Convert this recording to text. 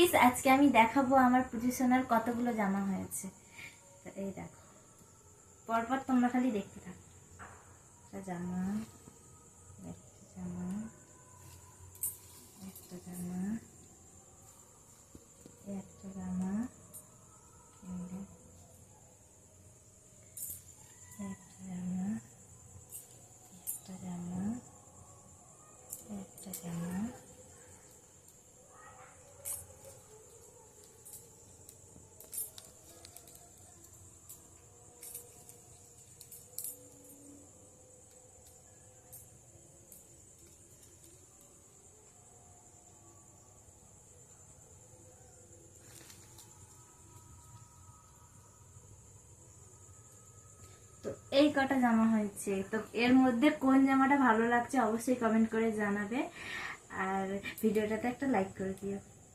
Guys, আজকে আমি দেখাবো আমার পুজো সোনার কতগুলো জামা হয়েছে। তো এই দেখো, পরপর তোমরা খালি দেখতে থাকো। একটা জামা, একটা জামা, একটা জামা, একটা জামা, একটা জামা, একটা জামা, একটা জামা, তো এই কটা জামা হয়েছে। তো এর মধ্যে কোন জামাটা ভালো লাগছে অবশ্যই কমেন্ট করে জানাবে, আর ভিডিওটাতে একটা লাইক করে দিও।